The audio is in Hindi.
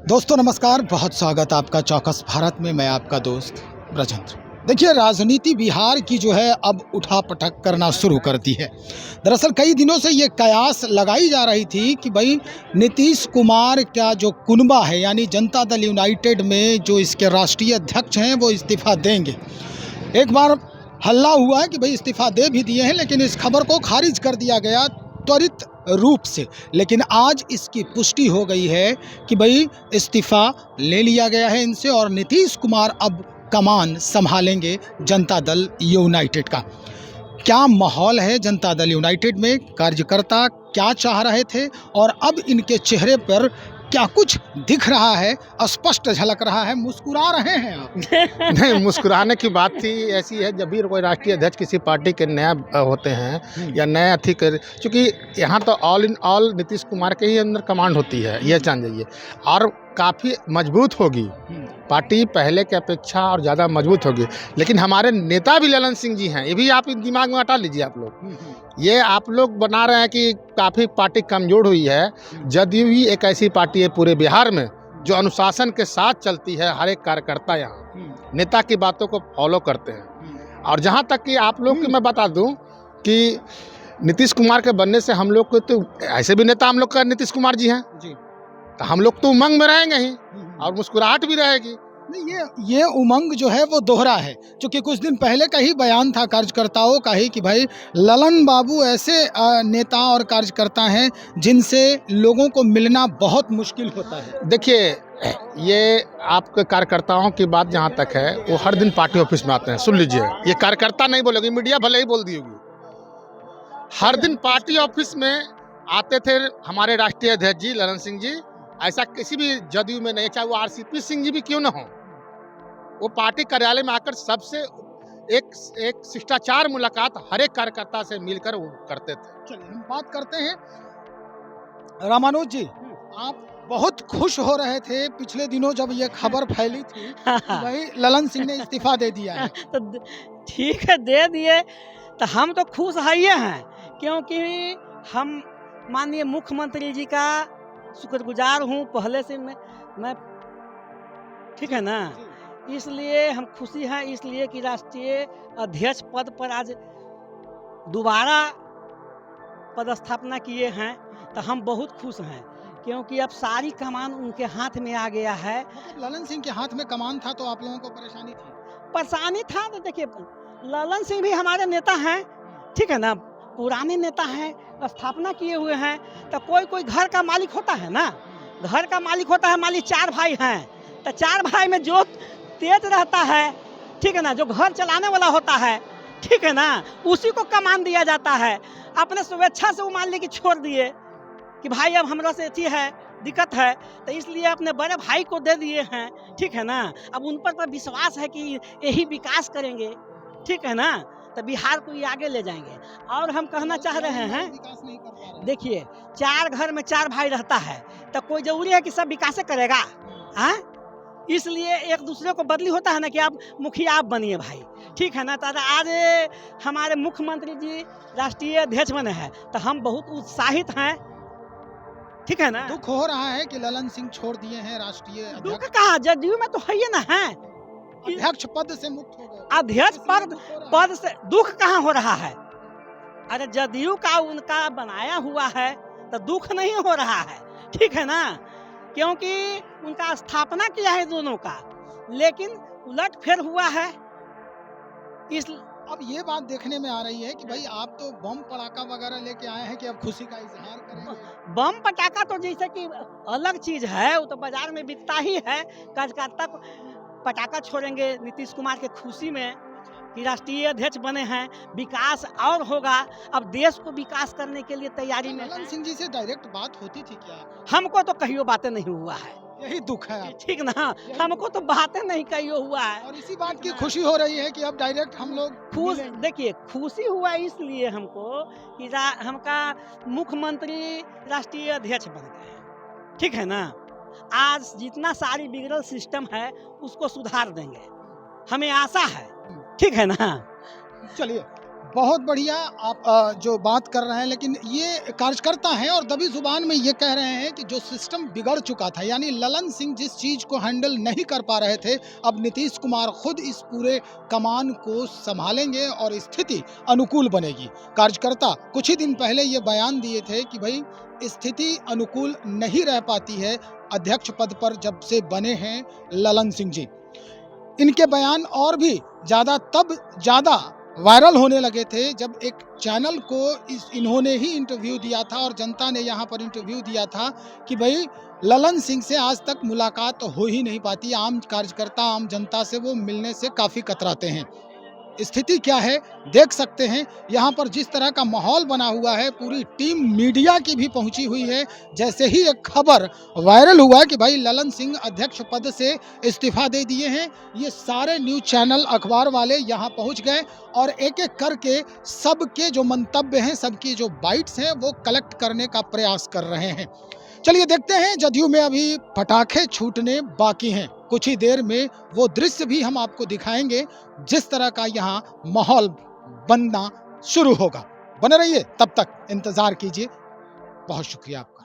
दोस्तों नमस्कार, बहुत स्वागत आपका चौकस भारत में। मैं आपका दोस्त ब्रजेंद्र। देखिए, राजनीति बिहार की जो है अब उठा पटक करना शुरू कर दी है। दरअसल कई दिनों से ये कयास लगाई जा रही थी कि भाई नीतीश कुमार का जो कुनबा है, यानी जनता दल यूनाइटेड में जो इसके राष्ट्रीय अध्यक्ष हैं, वो इस्तीफा देंगे। एक बार हल्ला हुआ है कि भाई इस्तीफा दे भी दिए हैं, लेकिन इस खबर को खारिज कर दिया गया त्वरित रूप से। लेकिन आज इसकी पुष्टि हो गई है कि भाई इस्तीफा ले लिया गया है इनसे और नीतीश कुमार अब कमान संभालेंगे जनता दल यूनाइटेड का। क्या माहौल है जनता दल यूनाइटेड में, कार्यकर्ता क्या चाह रहे थे और अब इनके चेहरे पर क्या कुछ दिख रहा है, स्पष्ट झलक रहा है। मुस्कुरा रहे हैं आप? नहीं, मुस्कुराने की बात थी ऐसी है, जब भी कोई राष्ट्रीय अध्यक्ष किसी पार्टी के नया होते हैं या नया अथी कर, क्योंकि यहाँ तो all in all Nitish Kumar के ही अंदर कमांड होती है, ये जान जाइए। और काफ़ी मजबूत होगी पार्टी, पहले की अपेक्षा और ज़्यादा मजबूत होगी। लेकिन हमारे नेता भी ललन सिंह जी हैं, ये भी आप दिमाग में हटा लीजिए। आप लोग ये आप लोग बना रहे हैं कि काफ़ी पार्टी कमज़ोर हुई है। जदयू ही एक ऐसी पार्टी है पूरे बिहार में जो अनुशासन के साथ चलती है। हर एक कार्यकर्ता यहाँ नेता की बातों को फॉलो करते हैं। और जहाँ तक कि आप लोग की मैं बता दूं कि नीतीश कुमार के बनने से हम लोग को तो ऐसे भी नेता हम लोग का नीतीश कुमार जी हैं जी, तो हम लोग तो उमंग में रहेंगे ही और मुस्कुराहट भी रहेगी। नहीं, ये उमंग जो है वो दोहरा है, क्योंकि कुछ दिन पहले का ही बयान था कार्यकर्ताओं का ही कि भाई ललन बाबू ऐसे नेता और कार्यकर्ता हैं जिनसे लोगों को मिलना बहुत मुश्किल होता है। देखिए, ये आपके कार्यकर्ताओं की बात जहाँ तक है, वो हर दिन पार्टी ऑफिस में आते हैं। सुन लीजिए, ये कार्यकर्ता नहीं बोलेगी, मीडिया भले ही बोल दी होगी। हर दिन पार्टी ऑफिस में आते थे हमारे राष्ट्रीय अध्यक्ष जी ललन सिंह जी। ऐसा किसी भी जदयू में नहीं, चाहे वो आरसीपी सिंह जी भी क्यों ना हो, वो पार्टी कार्यालय में आकर सबसे एक शिष्टाचार मुलाकात हर एक कार्यकर्ता से मिलकर वो करते थे। चलिए हम बात करते हैं। रामानुज जी, आप बहुत खुश हो रहे थे पिछले दिनों जब ये खबर फैली थी कि भाई ललन सिंह ने इस्तीफा दे दिया है। तो ठीक है, दे दिए तो हम तो खुश है ही हैं, क्योंकि हम माननीय मुख्यमंत्री जी का शुक्रगुजार हूँ पहले से। मैं ठीक है ना, इसलिए हम खुशी हैं, इसलिए कि राष्ट्रीय अध्यक्ष पद पर आज दोबारा पदस्थापना किए हैं, तो हम बहुत खुश हैं, क्योंकि अब सारी कमान उनके हाथ में आ गया है। ललन सिंह के हाथ में कमान था तो आप लोगों को परेशानी थी? परेशानी था तो देखिए, ललन सिंह भी हमारे नेता हैं, ठीक है ना, पुराने नेता हैं, स्थापना किए हुए हैं। तो कोई घर का मालिक होता है ना, घर का मालिक होता है। मालिक 4 भाई हैं, तो 4 भाई में जो तेज रहता है, ठीक है ना, जो घर चलाने वाला होता है, ठीक है ना, उसी को कमान दिया जाता है। अपने स्वेच्छा से वो मान ली कि छोड़ दिए कि भाई अब हमरा से अथी है, दिक्कत है, तो इसलिए अपने बड़े भाई को दे दिए हैं, ठीक है ना। अब उन पर तो विश्वास है कि यही विकास करेंगे, ठीक है ना, तो बिहार को ये आगे ले जाएंगे। और हम कहना चाह रहे हैं, देखिए 4 घर में 4 भाई रहता है, तो कोई जरूरी है कि सब विकास करेगा? हाँ, इसलिए एक दूसरे को बदली होता है ना कि आप मुखिया आप बनिए भाई, ठीक है ना। तो आज हमारे मुख्यमंत्री जी राष्ट्रीय अध्यक्ष बने हैं, तो हम बहुत उत्साहित हैं, ठीक है ना। दुख हो रहा है कि ललन सिंह छोड़ दिए हैं राष्ट्रीय दुख अध्यक्ष? कहाँ, जदयू में तो है ही ना है, अध्यक्ष पद से मुक्त हो गए। अध्यक्ष पद से दुख कहाँ हो रहा है? अरे जदयू का उनका बनाया हुआ है तो दुख नहीं हो रहा है, ठीक है ना, क्योंकि उनका स्थापना किया है दोनों का, लेकिन उलट फेर हुआ है। इस अब ये बात देखने में आ रही है कि भाई आप तो बम पटाखा वगैरह लेके आए हैं कि अब खुशी का इजहार करेंगे। बम पटाखा तो जैसे कि अलग चीज है, वो तो बाजार में बिकता ही है। कार्यकर्ता पटाखा छोड़ेंगे नीतीश कुमार के खुशी में कि राष्ट्रीय अध्यक्ष बने हैं, विकास और होगा। अब देश को विकास करने के लिए तैयारी में। ललन सिंह जी से डायरेक्ट बात होती थी क्या? हमको तो कहियो बातें नहीं हुआ है, यही दुख है, ठीक ना, हमको तो बातें नहीं कहियो हुआ है। और इसी बात की खुशी हो रही है कि अब डायरेक्ट हम लोग खुश, देखिए खुशी हुआ इसलिए हमको कि हमका मुख्यमंत्री राष्ट्रीय अध्यक्ष बन गए, ठीक है ना। आज जितना सारी बिगड़ल सिस्टम है उसको सुधार देंगे, हमें आशा है, ठीक है ना। चलिए बहुत बढ़िया आप जो बात कर रहे हैं, लेकिन ये कार्यकर्ता हैं और दबी जुबान में ये कह रहे हैं कि जो सिस्टम बिगड़ चुका था, यानी ललन सिंह जिस चीज़ को हैंडल नहीं कर पा रहे थे, अब नीतीश कुमार खुद इस पूरे कमान को संभालेंगे और स्थिति अनुकूल बनेगी। कार्यकर्ता कुछ ही दिन पहले ये बयान दिए थे कि भाई स्थिति अनुकूल नहीं रह पाती है अध्यक्ष पद पर जब से बने हैं ललन सिंह जी। इनके बयान और भी ज़्यादा वायरल होने लगे थे जब एक चैनल को इन्होंने ही इंटरव्यू दिया था और जनता ने यहाँ पर इंटरव्यू दिया था कि भाई ललन सिंह से आज तक मुलाकात हो ही नहीं पाती, आम कार्यकर्ता आम जनता से वो मिलने से काफ़ी कतराते हैं। स्थिति क्या है देख सकते हैं, यहाँ पर जिस तरह का माहौल बना हुआ है, पूरी टीम मीडिया की भी पहुंची हुई है। जैसे ही एक खबर वायरल हुआ कि भाई ललन सिंह अध्यक्ष पद से इस्तीफा दे दिए हैं, ये सारे न्यूज़ चैनल अखबार वाले यहाँ पहुंच गए और एक एक करके सबके जो मंतव्य हैं, सबकी जो बाइट्स हैं, वो कलेक्ट करने का प्रयास कर रहे हैं। चलिए देखते हैं, जदयू में अभी पटाखे छूटने बाकी हैं। कुछ ही देर में वो दृश्य भी हम आपको दिखाएंगे जिस तरह का यहाँ माहौल बनना शुरू होगा। बने रहिए, तब तक इंतजार कीजिए। बहुत शुक्रिया आपका।